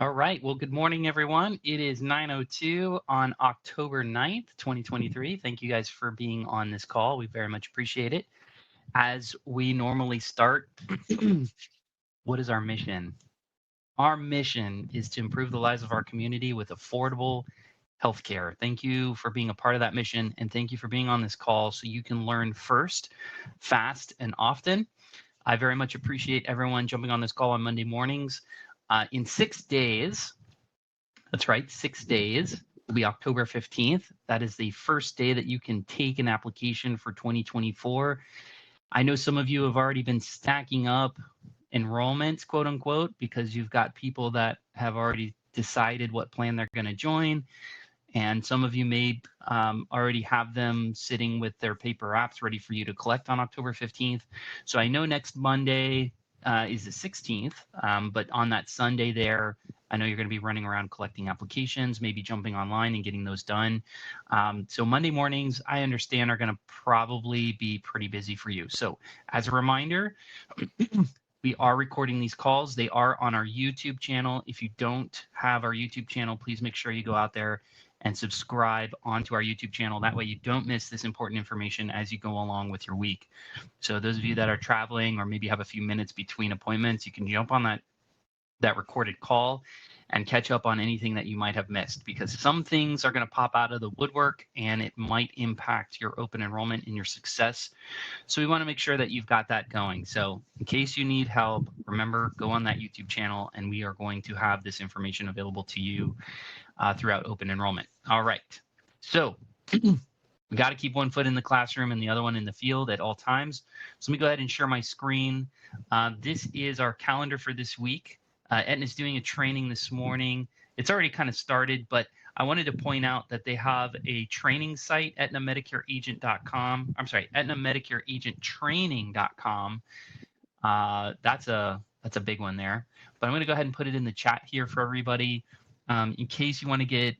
All right. Well, good morning, everyone. It is 9:02 on October 9th, 2023. Thank you guys for being on this call. We very much appreciate it. As we normally start, what is our mission? Our mission is to improve the lives of our community with affordable healthcare. Thank you for being a part of that mission, and thank you for being on this call so you can learn first, fast, and often. I very much appreciate everyone jumping on this call on Monday mornings. In 6 days, that's right, 6 days will be October 15th. That is the first day that you can take an application for 2024. I know some of you have already been stacking up enrollments, quote unquote, because you've got people that have already decided what plan they're going to join. And some of you may already have them sitting with their paper apps ready for you to collect on October 15th. So I know next Monday is the 16th, but on that Sunday there, I know you're going to be running around collecting applications, maybe jumping online and getting those done. So Monday mornings, I understand, are going to probably be pretty busy for you. So as a reminder, we are recording these calls. They are on our YouTube channel. If you don't have our YouTube channel, please make sure you go out there and subscribe onto our YouTube channel. That way you don't miss this important information as you go along with your week. So those of you that are traveling or maybe have a few minutes between appointments, you can jump on that recorded call and catch up on anything that you might have missed, because some things are going to pop out of the woodwork and it might impact your open enrollment and your success. So we want to make sure that you've got that going. So in case you need help, remember, go on that YouTube channel and we are going to have this information available to you throughout open enrollment. All right. So we got to keep one foot in the classroom and the other one in the field at all times. So let me go ahead and share my screen. This is our calendar for this week. Aetna's doing a training this morning. It's already kind of started, but I wanted to point out that they have a training site, aetnamedicareagent.com. I'm sorry, aetnamedicareagenttraining.com. That's a big one there. But I'm going to go ahead and put it in the chat here for everybody. In case you want to get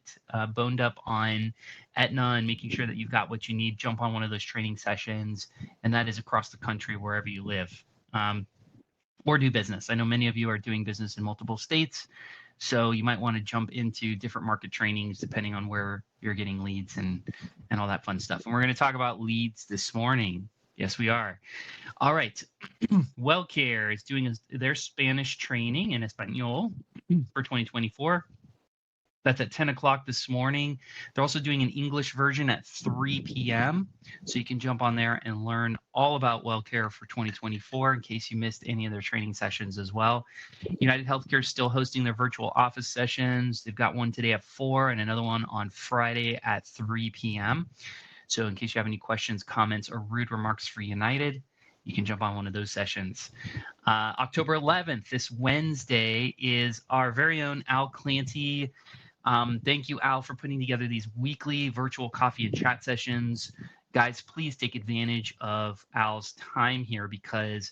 boned up on Aetna and making sure that you've got what you need, jump on one of those training sessions, and that is across the country wherever you live. Or do business. I know many of you are doing business in multiple states, so you might want to jump into different market trainings depending on where you're getting leads and all that fun stuff. And we're going to talk about leads this morning. Yes, we are. All right. WellCare is doing their Spanish training in Espanol for 2024. That's at 10 o'clock this morning. They're also doing an English version at 3 p.m. So you can jump on there and learn all about WellCare for 2024 in case you missed any of their training sessions as well. United Healthcare is still hosting their virtual office sessions. They've got one today at 4 and another one on Friday at 3 p.m. So in case you have any questions, comments, or rude remarks for United, you can jump on one of those sessions. October 11th, this Wednesday, is our very own Al Clancy. Thank you, Al, for putting together these weekly virtual coffee and chat sessions. Guys, please take advantage of Al's time here, because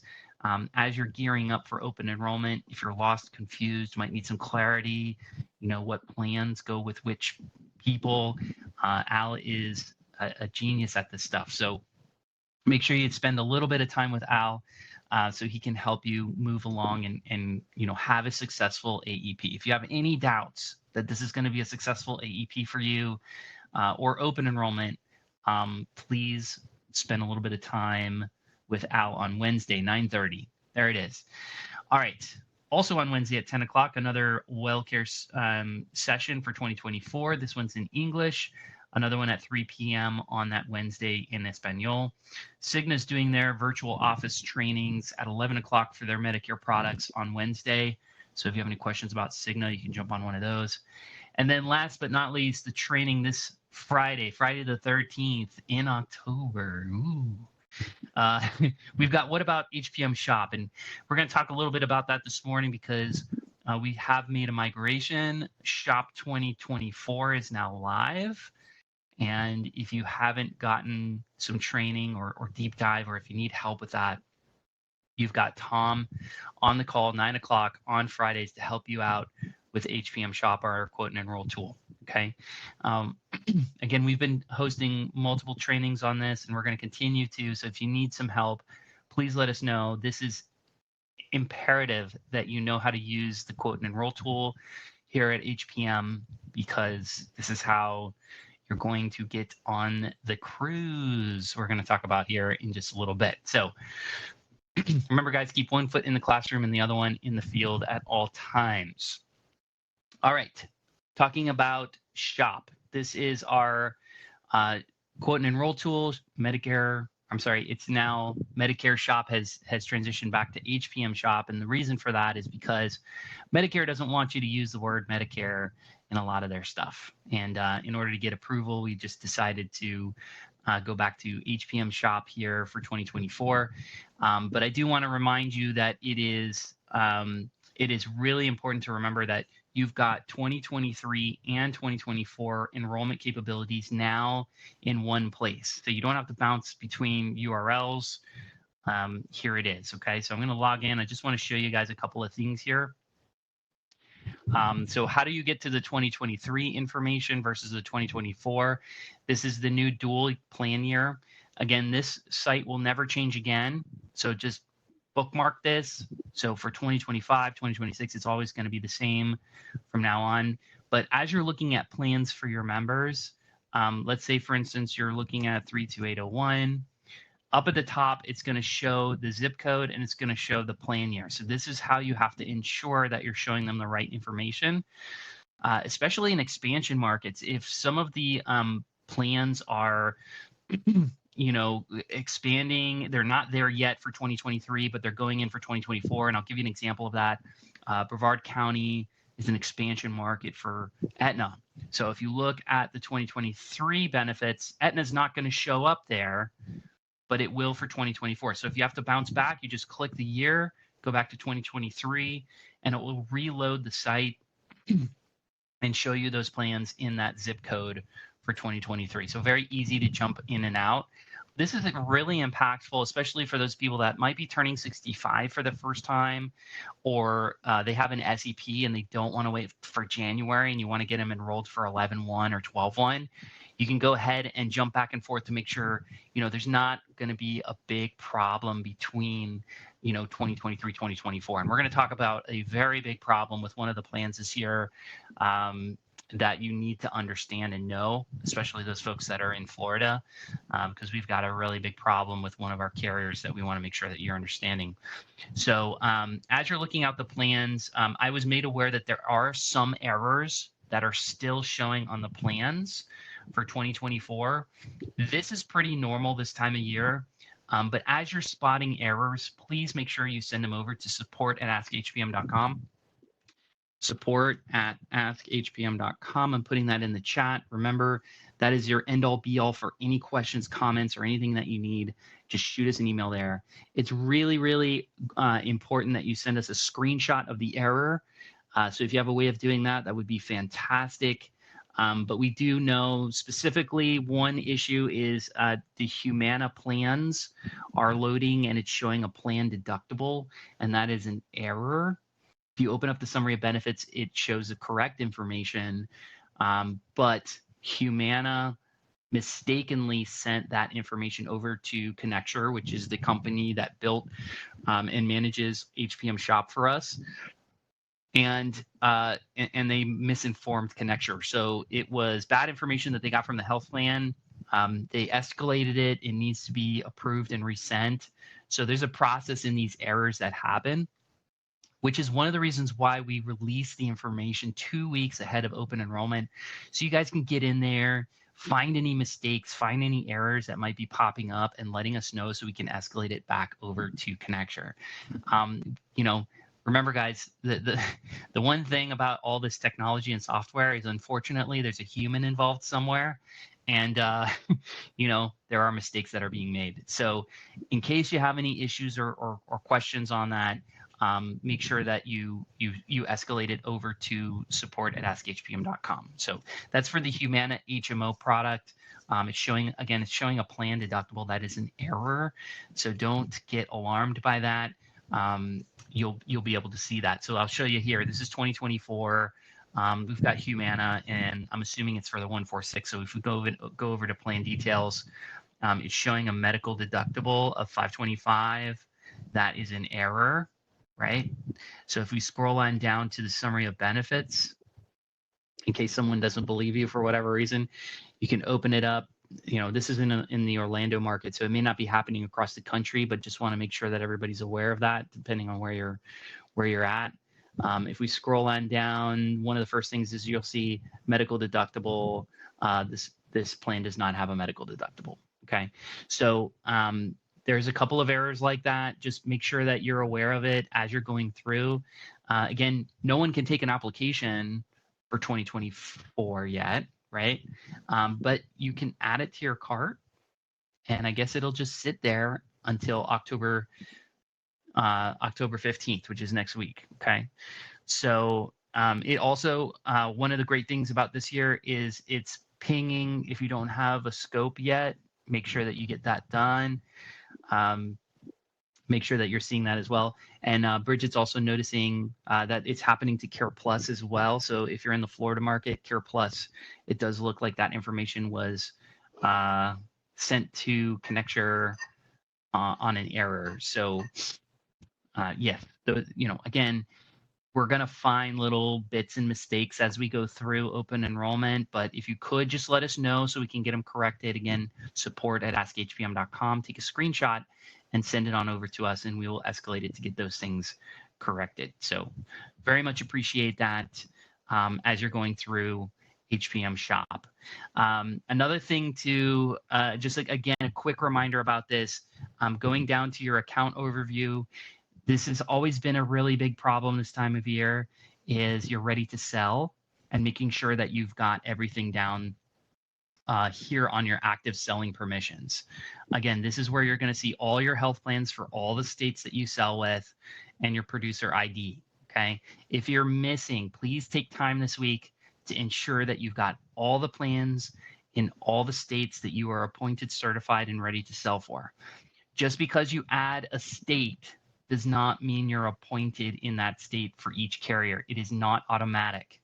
as you're gearing up for open enrollment, if you're lost, confused, might need some clarity, what plans go with which people, Al is a genius at this stuff. So make sure you spend a little bit of time with Al so he can help you move along and have a successful AEP. If you have any doubts that this is going to be a successful AEP for you or open enrollment, please spend a little bit of time with Al on Wednesday, 9:30. There it is. All right. Also on Wednesday at 10 o'clock, another WellCare session for 2024. This one's in English. Another one at 3 p.m. on that Wednesday in Espanol. Cigna's doing their virtual office trainings at 11 o'clock for their Medicare products on Wednesday. So if you have any questions about Cigna, you can jump on one of those. And then last but not least, the training this Friday the 13th in October. Ooh. We've got What About HPM Shop? And we're going to talk a little bit about that this morning because we have made a migration. Shop 2024 is now live. And if you haven't gotten some training or deep dive, or if you need help with that, you've got Tom on the call 9 o'clock on Fridays to help you out with HPM Shop, our quote and enroll tool. Okay. Again, we've been hosting multiple trainings on this and we're going to continue to. So if you need some help, please let us know. This is imperative that you know how to use the quote and enroll tool. here at HPM, because this is how you're going to get on the cruise we're going to talk about here in just a little bit. So remember, guys, keep one foot in the classroom and the other one in the field at all times. All right, talking about SHOP. This is our quote and enroll tool. Medicare, I'm sorry, it's now Medicare SHOP has transitioned back to HPM SHOP. And the reason for that is because Medicare doesn't want you to use the word Medicare in a lot of their stuff. And in order to get approval, we just decided to go back to HPM SHOP here for 2024. But I do want to remind you that it is really important to remember that you've got 2023 and 2024 enrollment capabilities now in one place. So you don't have to bounce between URLs. Here it is, okay? So I'm gonna log in. I just wanna show you guys a couple of things here. So how do you get to the 2023 information versus the 2024? This is the new dual plan year. Again, this site will never change again. So just bookmark this. So for 2025, 2026, it's always going to be the same from now on. But as you're looking at plans for your members, let's say, for instance, you're looking at 32801. Up at the top, it's going to show the zip code and it's going to show the plan year. So this is how you have to ensure that you're showing them the right information, especially in expansion markets. If some of the plans are expanding, they're not there yet for 2023, but they're going in for 2024. And I'll give you an example of that. Brevard County is an expansion market for Aetna. So if you look at the 2023 benefits, Aetna is not going to show up there, but it will for 2024. So if you have to bounce back, you just click the year, go back to 2023, and it will reload the site and show you those plans in that zip code for 2023. So very easy to jump in and out. This is really impactful, especially for those people that might be turning 65 for the first time, or they have an SEP and they don't want to wait for January and you want to get them enrolled for 11/1 or 12/1. You can go ahead and jump back and forth to make sure, there's not going to be a big problem between, 2023, 2024. And we're going to talk about a very big problem with one of the plans this year that you need to understand and know, especially those folks that are in Florida, because we've got a really big problem with one of our carriers that we want to make sure that you're understanding. So as you're looking out the plans, I was made aware that there are some errors that are still showing on the plans for 2024. This is pretty normal this time of year. But as you're spotting errors, please make sure you send them over to support@askhpm.com. support@askhpm.com. I'm putting that in the chat. Remember, that is your end all be all for any questions, comments, or anything that you need. Just shoot us an email there. It's really, really important that you send us a screenshot of the error. So if you have a way of doing that, that would be fantastic. But we do know specifically one issue is the Humana plans are loading and it's showing a plan deductible, and that is an error. If you open up the summary of benefits, it shows the correct information, but Humana mistakenly sent that information over to Connecture, which is the company that built and manages HPM SHOP for us. And they misinformed Connecture. So it was bad information that they got from the health plan. They escalated it. It needs to be approved and resent. So there's a process in these errors that happen, which is one of the reasons why we release the information 2 weeks ahead of open enrollment. So you guys can get in there, find any mistakes, find any errors that might be popping up and letting us know so we can escalate it back over to Connecture. Remember, guys, the one thing about all this technology and software is, unfortunately, there's a human involved somewhere, and there are mistakes that are being made. So in case you have any issues or questions on that, make sure that you escalate it over to support@askhpm.com. So that's for the Humana HMO product. It's showing a plan deductible. That is an error, so don't get alarmed by that. You'll be able to see that. So I'll show you here. This is 2024. We've got Humana, and I'm assuming it's for the 146. So if we go over to plan details, it's showing a medical deductible of $525. That is an error, right? So if we scroll on down to the summary of benefits, in case someone doesn't believe you for whatever reason. You can open it up. This is in the Orlando market, so it may not be happening across the country, but just want to make sure that everybody's aware of that, depending on where you're at. If we scroll on down, one of the first things is you'll see medical deductible. This plan does not have a medical deductible. Okay, so there's a couple of errors like that. Just make sure that you're aware of it as you're going through. Again, no one can take an application for 2024 yet, right? But you can add it to your cart, and I guess it'll just sit there until October 15th, which is next week. Okay, so it also one of the great things about this year is it's pinging. If you don't have a scope yet, make sure that you get that done. Make sure that you're seeing that as well. And Bridget's also noticing that it's happening to Care Plus as well. So if you're in the Florida market, Care Plus, it does look like that information was sent to Connecture on an error. So yes, again, we're going to find little bits and mistakes as we go through open enrollment. But if you could just let us know so we can get them corrected. Again, support@askhpm.com. Take a screenshot and send it on over to us, and we will escalate it to get those things corrected. So very much appreciate that as you're going through HPM Shop. Another thing to again, a quick reminder about this, going down to your account overview. This has always been a really big problem this time of year is you're ready to sell and making sure that you've got everything down here on your active selling permissions. Again, this is where you're going to see all your health plans for all the states that you sell with and your producer ID. Okay. If you're missing, please take time this week to ensure that you've got all the plans in all the states that you are appointed, certified, and ready to sell for. Just because you add a state does not mean you're appointed in that state for each carrier. It is not automatic.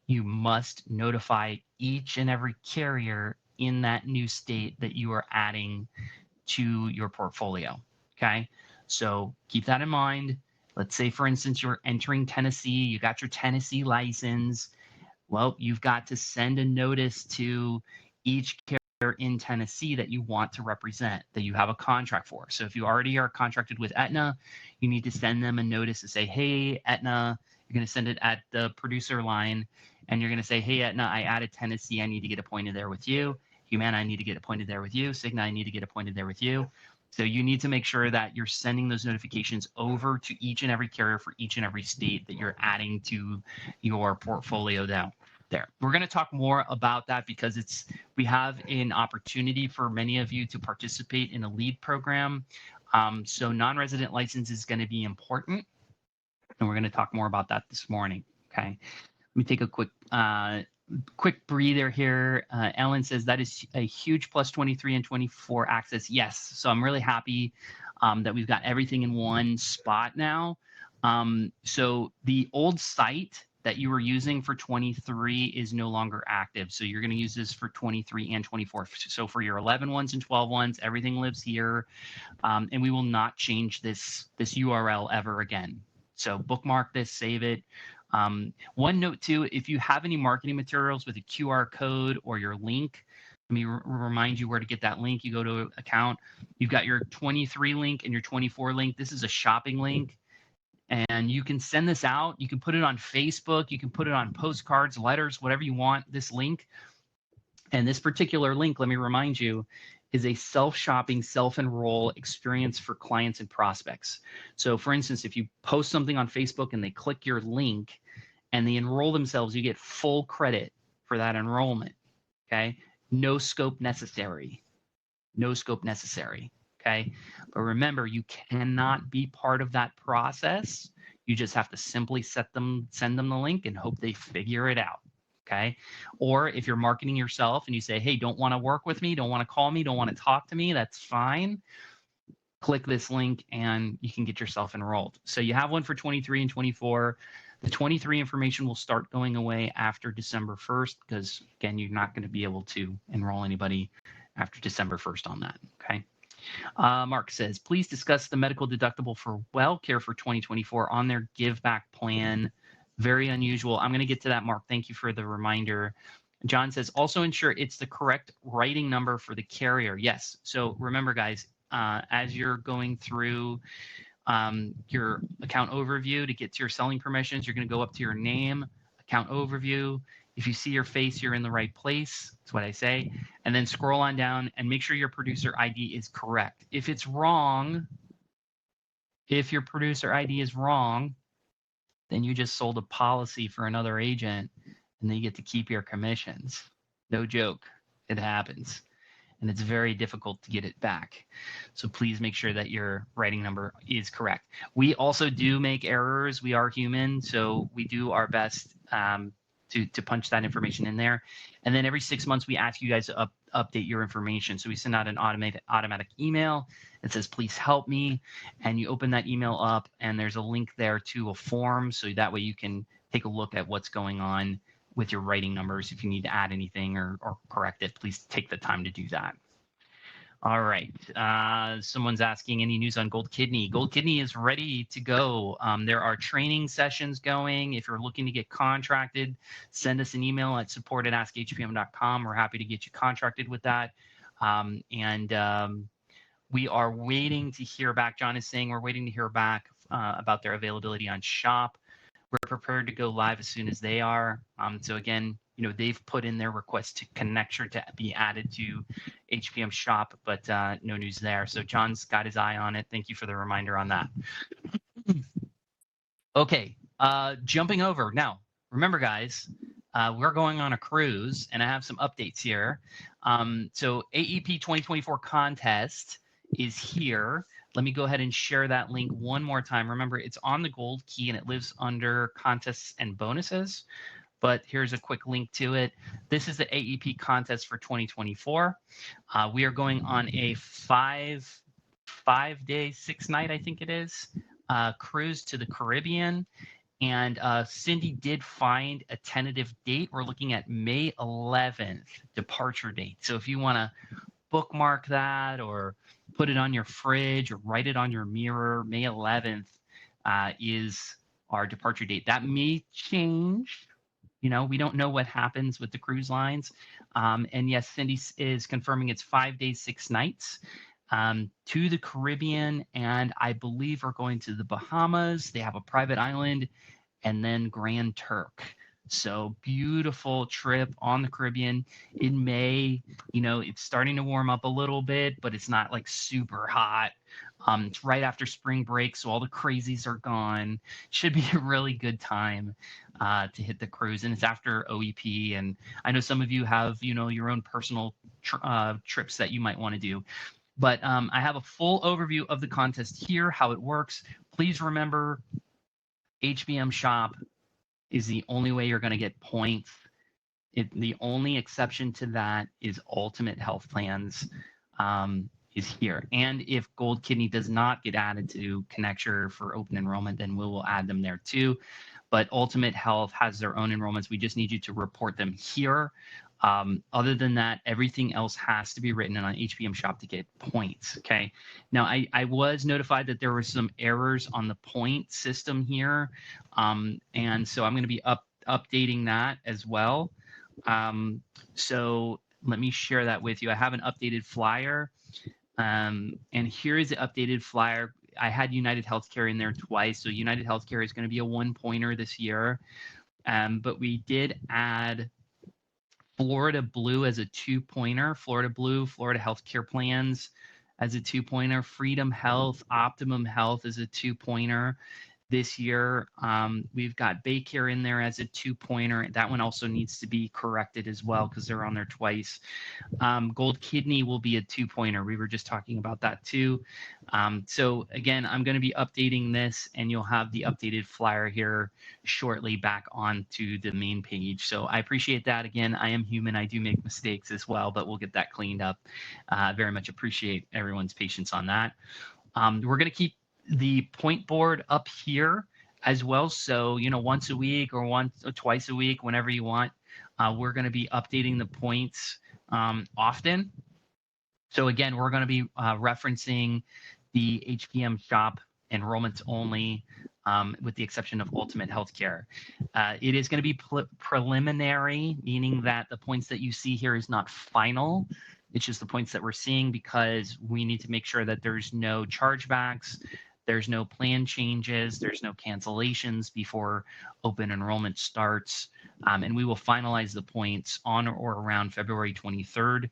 You must notify each and every carrier in that new state that you are adding to your portfolio. Okay, so keep that in mind. Let's say, for instance, you're entering Tennessee, you got your Tennessee license. Well, you've got to send a notice to each carrier in Tennessee that you want to represent, that you have a contract for. So if you already are contracted with Aetna, you need to send them a notice to say, hey, Aetna, you're going to send it at the producer line, and you're going to say, hey, Aetna, I added Tennessee. I need to get appointed there with you. Humana, I need to get appointed there with you. Cigna, I need to get appointed there with you. So you need to make sure that you're sending those notifications over to each and every carrier for each and every state that you're adding to your portfolio now. There. We're going to talk more about that because we have an opportunity for many of you to participate in a LEAD program. So non-resident license is going to be important, and we're going to talk more about that this morning. Okay. Let me take a quick breather here. Ellen says that is a huge plus 23 and 24 access. Yes. So I'm really happy that we've got everything in one spot now. So the old site that you were using for 23 is no longer active. So you're going to use this for 23 and 24. So for your 11 ones and 12 ones, everything lives here. And we will not change this URL ever again. So bookmark this, save it. One note too, if you have any marketing materials with a QR code or your link, let me remind you where to get that link. You go to account, you've got your 23 link and your 24 link. This is a shopping link. And you can send this out. You can put it on Facebook. You can put it on postcards, letters, whatever you want, this link. And this particular link, let me remind you, is a self-shopping, self-enroll experience for clients and prospects. So for instance, if you post something on Facebook and they click your link and they enroll themselves, you get full credit for that enrollment. Okay. No scope necessary. No scope necessary. Okay. But remember, you cannot be part of that process. You just have to simply send them the link and hope they figure it out. Okay. Or if you're marketing yourself and you say, hey, don't want to work with me, don't want to call me, don't want to talk to me, that's fine. Click this link and you can get yourself enrolled. So you have one for 23 and 24. The 23 information will start going away after December 1st because, again, you're not going to be able to enroll anybody after December 1st on that. Okay. Mark says, please discuss the medical deductible for WellCare for 2024 on their Giveback plan. Very unusual. I'm going to get to that, Mark. Thank you for the reminder. John says, also ensure it's the correct writing number for the carrier. Yes. So remember, guys, as you're going through your account overview to get to your selling permissions, you're going to go up to your name, account overview. If you see your face, you're in the right place. That's what I say. And then scroll on down and make sure your producer ID is correct. If it's wrong, if your producer ID is wrong, then you just sold a policy for another agent and then you get to keep your commissions. No joke. It happens. And it's very difficult to get it back. So please make sure that your writing number is correct. We also do make errors. We are human, so we do our best to punch that information in there. And then every 6 months, we ask you guys to update your information. So we send out an automatic email that says, please help me. And you open that email up, and there's a link there to a form. So that way you can take a look at what's going on with your writing numbers. If you need to add anything or correct it, please take the time to do that. All right. Someone's asking, any news on Gold Kidney? Gold Kidney is ready to go. There are training sessions going. If you're looking to get contracted, send us an email at support@askhpm.com. We're happy to get you contracted with that. We are waiting to hear back. John is saying we're waiting to hear back about their availability on Shop. We're prepared to go live as soon as they are. So again, they've put in their request to Connecture to be added to HPM Shop, but no news there. So John's got his eye on it. Thank you for the reminder on that. Okay, jumping over. Now, remember, guys, we're going on a cruise, and I have some updates here. So AEP 2024 contest is here. Let me go ahead and share that link one more time. Remember, it's on the Gold Key, and it lives under contests and bonuses. But here's a quick link to it. This is the AEP contest for 2024. We are going on a five-day, 6-night, I think it is, cruise to the Caribbean. And Cindy did find a tentative date. We're looking at May 11th departure date. So if you want to bookmark that or put it on your fridge or write it on your mirror, May 11th is our departure date. That may change. We don't know what happens with the cruise lines. And yes, Cindy is confirming it's 5 days, 6 nights to the Caribbean. And I believe we're going to the Bahamas. They have a private island, and then Grand Turk. So beautiful trip on the Caribbean in May. It's starting to warm up a little bit, but it's not like super hot. It's right after spring break, so all the crazies are gone. Should be a really good time to hit the cruise, and it's after OEP. And I know some of you have, your own personal trips that you might want to do. But I have a full overview of the contest here, how it works. Please remember, HPM Shop is the only way you're going to get points. The only exception to that is Ultimate Health Plans is here. And if Gold Kidney does not get added to Connecture for open enrollment, then we will add them there too. But Ultimate Health has their own enrollments. We just need you to report them here. Other than that, everything else has to be written on HPM Shop to get points. Okay. Now, I was notified that there were some errors on the point system here. And so I'm going to be updating that as well. So let me share that with you. I have an updated flyer. And here is the updated flyer. I had United Healthcare in there twice. So United Healthcare is going to be a 1-pointer this year. But we did add Florida Blue as a 2-pointer, Florida Blue, Florida Healthcare Plans as a 2-pointer, Freedom Health, Optimum Health as a 2-pointer. This year, we've got Baycare in there as a 2-pointer. That one also needs to be corrected as well because they're on there twice. Gold Kidney will be a 2-pointer. We were just talking about that too. So again, I'm going to be updating this, and you'll have the updated flyer here shortly back onto the main page. So I appreciate that. Again, I am human. I do make mistakes as well, but we'll get that cleaned up. Very much appreciate everyone's patience on that. We're going to keep the point board up here as well. So, once a week or once or twice a week, whenever you want, we're going to be updating the points often. So again, we're going to be referencing the HPM Shop enrollments only, with the exception of Ultimate Healthcare. It is going to be preliminary, meaning that the points that you see here is not final. It's just the points that we're seeing because we need to make sure that there's no chargebacks, there's no plan changes, there's no cancellations before open enrollment starts. And we will finalize the points on or around February 23rd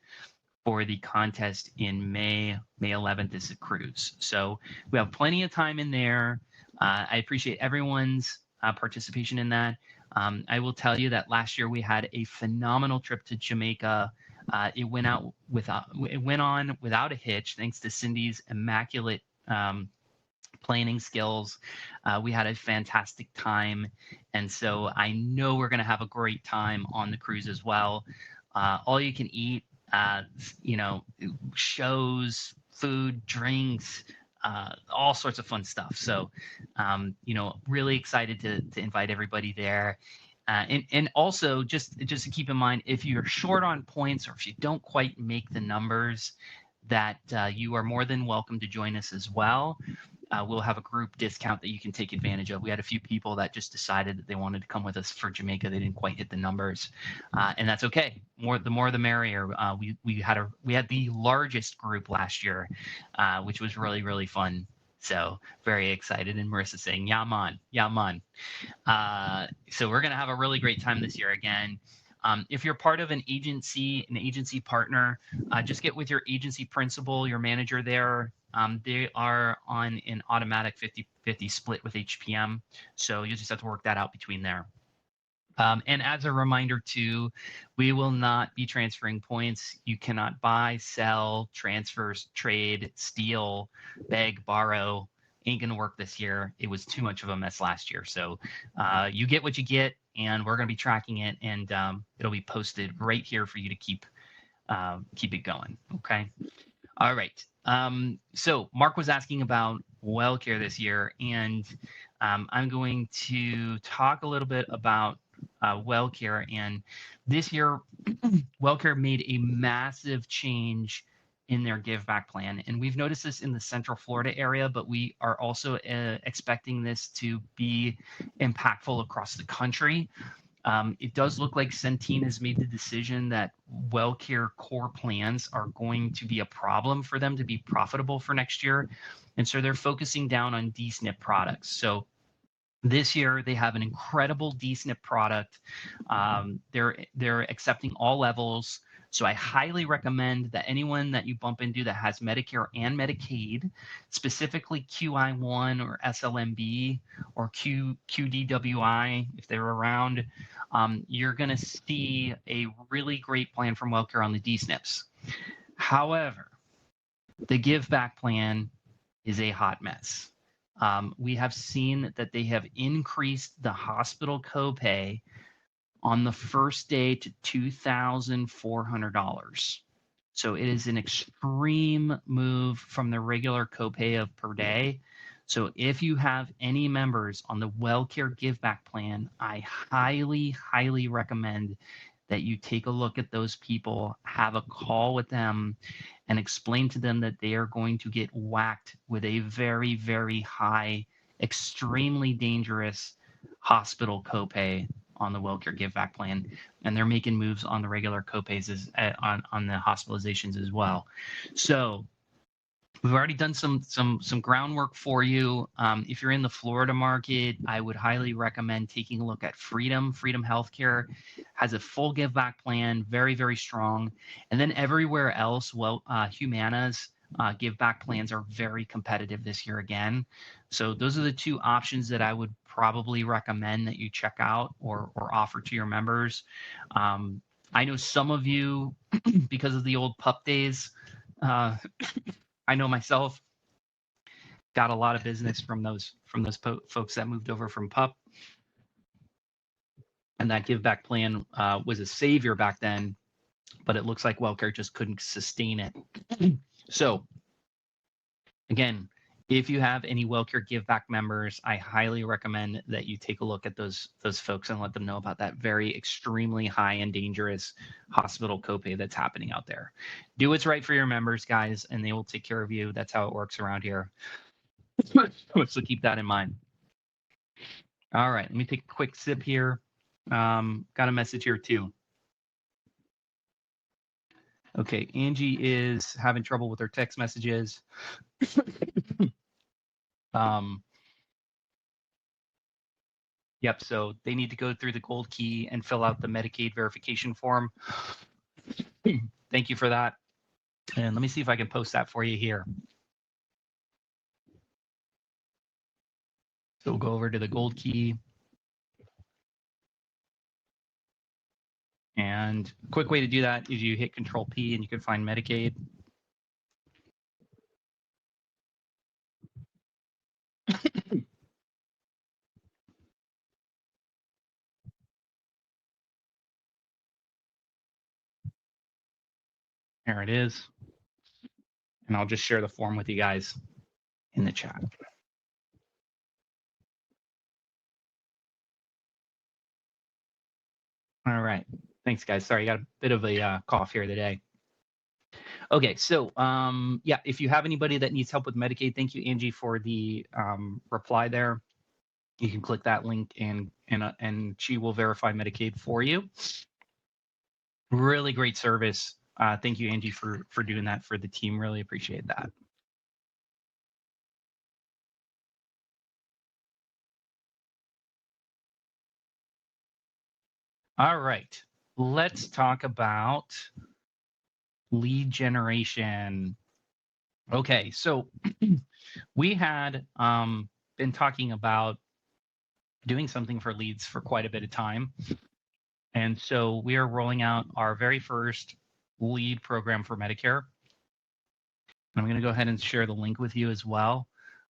for the contest in May 11th is the cruise. So we have plenty of time in there. I appreciate everyone's participation in that. I will tell you that last year we had a phenomenal trip to Jamaica. It went on without a hitch, thanks to Cindy's immaculate planning skills. We had a fantastic time, and so I know we're going to have a great time on the cruise as well. All you can eat, shows, food, drinks, all sorts of fun stuff. So, really excited to invite everybody there. And also just to keep in mind, if you're short on points or if you don't quite make the numbers, that you are more than welcome to join us as well. We'll have a group discount that you can take advantage of. We had a few people that just decided that they wanted to come with us for Jamaica. They didn't quite hit the numbers, and that's okay. The more the merrier. We had the largest group last year, which was really, really fun. So very excited. And Marissa saying, "Yeah, man, yeah, man." So we're gonna have a really great time this year again. If you're part of an agency partner, just get with your agency principal, your manager there. They are on an automatic 50-50 split with HPM. So you just have to work that out between there. And as a reminder too, we will not be transferring points. You cannot buy, sell, transfers, trade, steal, beg, borrow. Ain't gonna work this year. It was too much of a mess last year. So you get what you get, and we're gonna be tracking it, and it'll be posted right here for you to keep it going. Okay. All right. So Mark was asking about WellCare this year, and I'm going to talk a little bit about WellCare. And this year, WellCare made a massive change in their Giveback plan. And we've noticed this in the Central Florida area, but we are also expecting this to be impactful across the country. It does look like Centene has made the decision that WellCare core plans are going to be a problem for them to be profitable for next year. And so they're focusing down on D-SNP products. So this year they have an incredible D-SNP product. They're accepting all levels. So I highly recommend that anyone that you bump into that has Medicare and Medicaid, specifically QI1 or SLMB or QDWI, if they're around, you're going to see a really great plan from WellCare on the D-SNPs. However, the Giveback plan is a hot mess. We have seen that they have increased the hospital copay on the first day to $2,400. So it is an extreme move from the regular copay of per day. So if you have any members on the WellCare Giveback plan, I highly, highly recommend that you take a look at those people, have a call with them, and explain to them that they are going to get whacked with a very, very high, extremely dangerous hospital copay on the WellCare Giveback plan, and they're making moves on the regular copays on the hospitalizations as well. So we've already done some groundwork for you. If you're in the Florida market, I would highly recommend taking a look at Freedom. Freedom Healthcare has a full Giveback plan, very, very strong. And then everywhere else, Humana's Giveback plans are very competitive this year again. So those are the two options that I would probably recommend that you check out or offer to your members. I know some of you, because of the old PUP days, I know myself, got a lot of business from those folks that moved over from PUP. And that Giveback plan was a savior back then, but it looks like WellCare just couldn't sustain it. So again, if you have any WellCare Giveback members, I highly recommend that you take a look at those folks and let them know about that very extremely high and dangerous hospital copay that's happening out there. Do what's right for your members, guys, and they will take care of you. That's how it works around here. So keep that in mind. All right, let me take a quick sip here. Got a message here too. Okay, Angie is having trouble with her text messages. Yep, so they need to go through the gold key and fill out the Medicaid verification form. Thank you for that. And let me see if I can post that for you here. So we'll go over to the gold key. And a quick way to do that is you hit Control P and you can find Medicaid. There it is. And I'll just share the form with you guys in the chat. All right. Thanks, guys. Sorry, I got a bit of a cough here today. Okay, so yeah, if you have anybody that needs help with Medicaid, thank you, Angie, for the reply there. You can click that link and she will verify Medicaid for you. Really great service. Thank you, Angie, for doing that for the team. Really appreciate that. All right, let's talk about lead generation. Okay, so we had been talking about doing something for leads for quite a bit of time. And so we are rolling out our very first lead program for Medicare. I'm going to go ahead and share the link with you as well.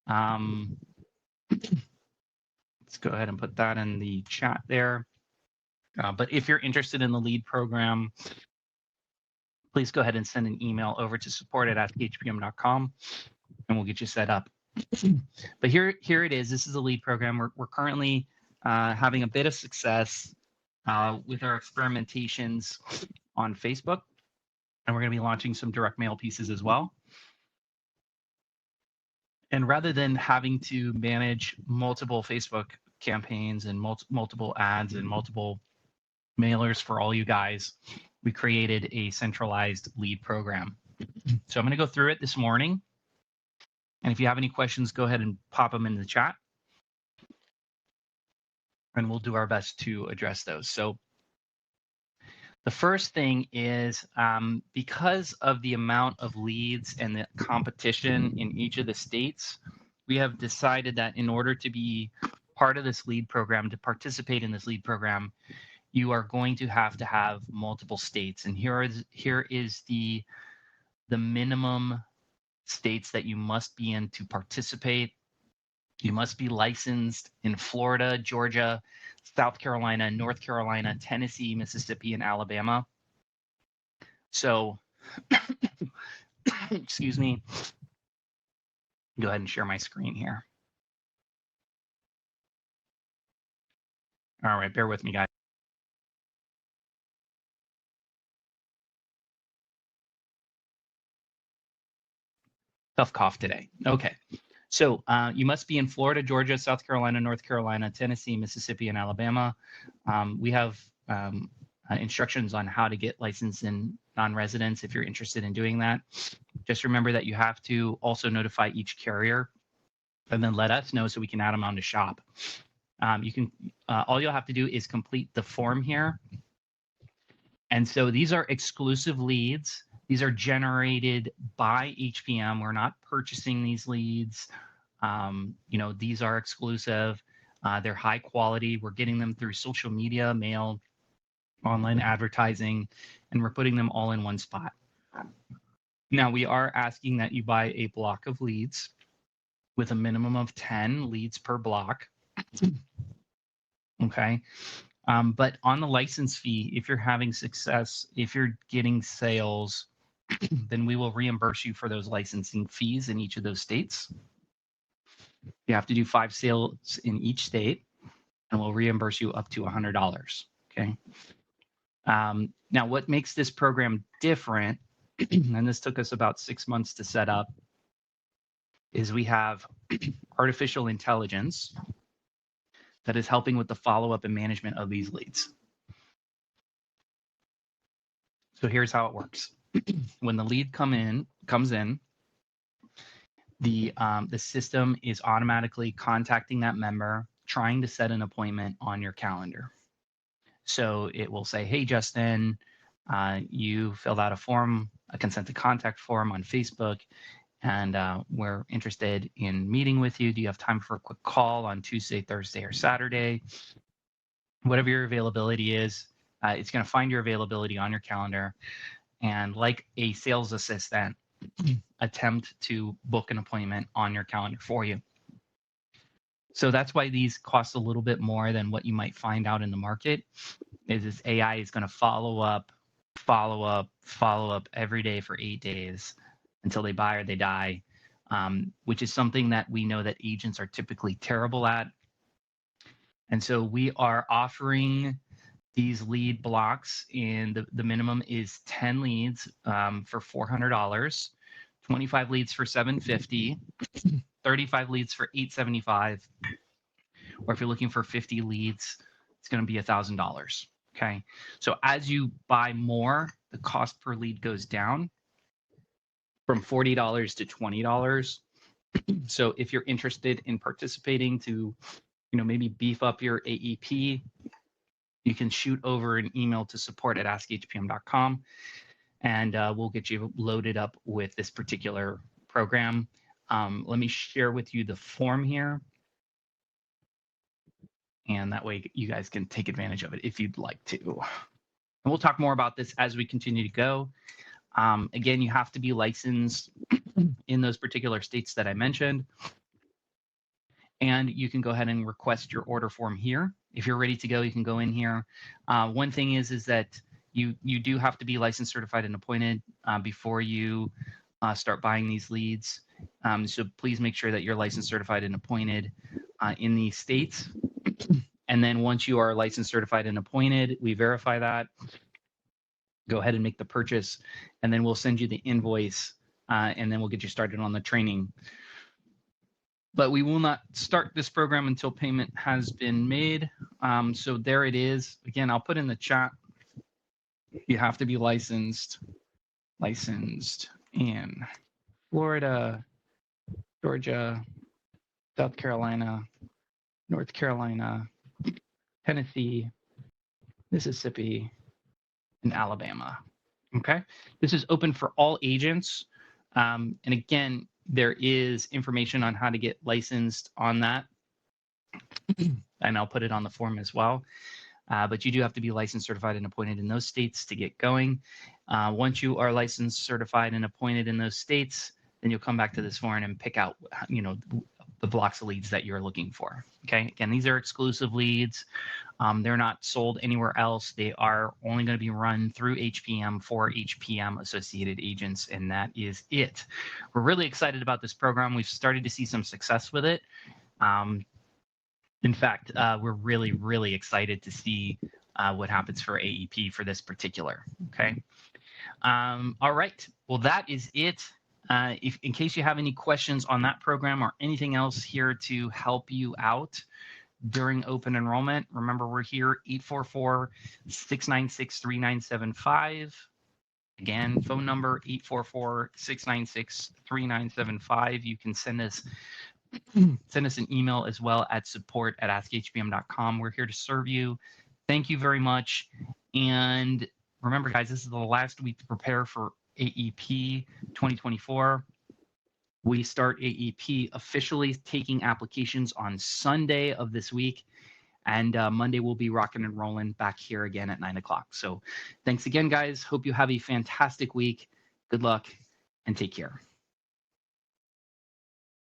Let's go ahead and put that in the chat there. But if you're interested in the lead program, please go ahead and send an email over to support@hpm.com and we'll get you set up. But here it is. This is a lead program. We're currently having a bit of success with our experimentations on Facebook. And we're going to be launching some direct mail pieces as well. And rather than having to manage multiple Facebook campaigns and multiple ads and multiple mailers for all you guys, we created a centralized lead program. So I'm going to go through it this morning. And if you have any questions, go ahead and pop them in the chat. And we'll do our best to address those. So the first thing is because of the amount of leads and the competition in each of the states, we have decided that in order to be part of this lead program, to participate in this lead program, you are going to have multiple states. And here is the minimum states that you must be in to participate. You must be licensed in Florida, Georgia, South Carolina, North Carolina, Tennessee, Mississippi, and Alabama. So, excuse me, go ahead and share my screen here. All right, bear with me, guys. Tough cough today. Okay. So you must be in Florida, Georgia, South Carolina, North Carolina, Tennessee, Mississippi, and Alabama. We have instructions on how to get licensed in non-residents if you're interested in doing that. Just remember that you have to also notify each carrier and then let us know so we can add them on to shop. You can all you'll have to do is complete the form here. And so these are exclusive leads. These are generated by HPM. We're not purchasing these leads. These are exclusive. They're high quality. We're getting them through social media, mail, online advertising, and we're putting them all in one spot. Now, we are asking that you buy a block of leads with a minimum of 10 leads per block. Okay. But on the license fee, if you're having success, if you're getting sales, then we will reimburse you for those licensing fees in each of those states. You have to do 5 sales in each state, and we'll reimburse you up to $100. Okay. Now, what makes this program different, and this took us about 6 months to set up, is we have artificial intelligence that is helping with the follow-up and management of these leads. So here's how it works. When the lead comes in, the system is automatically contacting that member, trying to set an appointment on your calendar. So it will say, hey, Justin, you filled out a consent to contact form on Facebook, and we're interested in meeting with you. Do you have time for a quick call on Tuesday, Thursday, or Saturday? Whatever your availability is, it's going to find your availability on your calendar, and like a sales assistant, attempt to book an appointment on your calendar for you. So that's why these cost a little bit more than what you might find out in the market. Is this AI is going to follow up every day for 8 days until they buy or they die, which is something that we know that agents are typically terrible at. And so we are offering these lead blocks, and the minimum is 10 leads for $400, 25 leads for $750, 35 leads for $875, or if you're looking for 50 leads, it's going to be $1,000. Okay, so as you buy more, the cost per lead goes down from $40 to $20. So if you're interested in participating to, maybe beef up your AEP, you can shoot over an email to support@askhpm.com, and we'll get you loaded up with this particular program. Let me share with you the form here, and that way you guys can take advantage of it if you'd like to. And we'll talk more about this as we continue to go. Again, you have to be licensed in those particular states that I mentioned. And you can go ahead and request your order form here. If you're ready to go, you can go in here. One thing is that you do have to be licensed, certified, and appointed before you start buying these leads. So please make sure that you're licensed, certified, and appointed in these states. And then once you are licensed, certified, and appointed, we verify that. Go ahead and make the purchase, and then we'll send you the invoice, and then we'll get you started on the training. But we will not start this program until payment has been made. So there it is. Again, I'll put in the chat. You have to be licensed in Florida, Georgia, South Carolina, North Carolina, Tennessee, Mississippi, and Alabama. Okay, this is open for all agents. And again, there is information on how to get licensed on that, and I'll put it on the form as well. But you do have to be licensed, certified, and appointed in those states to get going. Once you are licensed, certified, and appointed in those states, then you'll come back to this forum and pick out, the blocks of leads that you're looking for. Okay, again, these are exclusive leads. They're not sold anywhere else. They are only going to be run through HPM for HPM associated agents, and that is it. We're really excited about this program. We've started to see some success with it. In fact, we're really, really excited to see what happens for AEP for this particular. Okay. All right. Well, that is it. If in case you have any questions on that program or anything else here to help you out during open enrollment, remember we're here 844-696-3975. Again, phone number 844-696-3975. You can send us an email as well at support@askhpm.com. We're here to serve you. Thank you very much. And remember, guys, this is the last week to prepare for AEP 2024. We start AEP officially taking applications on Sunday of this week. And Monday we'll be rocking and rolling back here again at 9 o'clock. So thanks again, guys. Hope you have a fantastic week. Good luck and take care.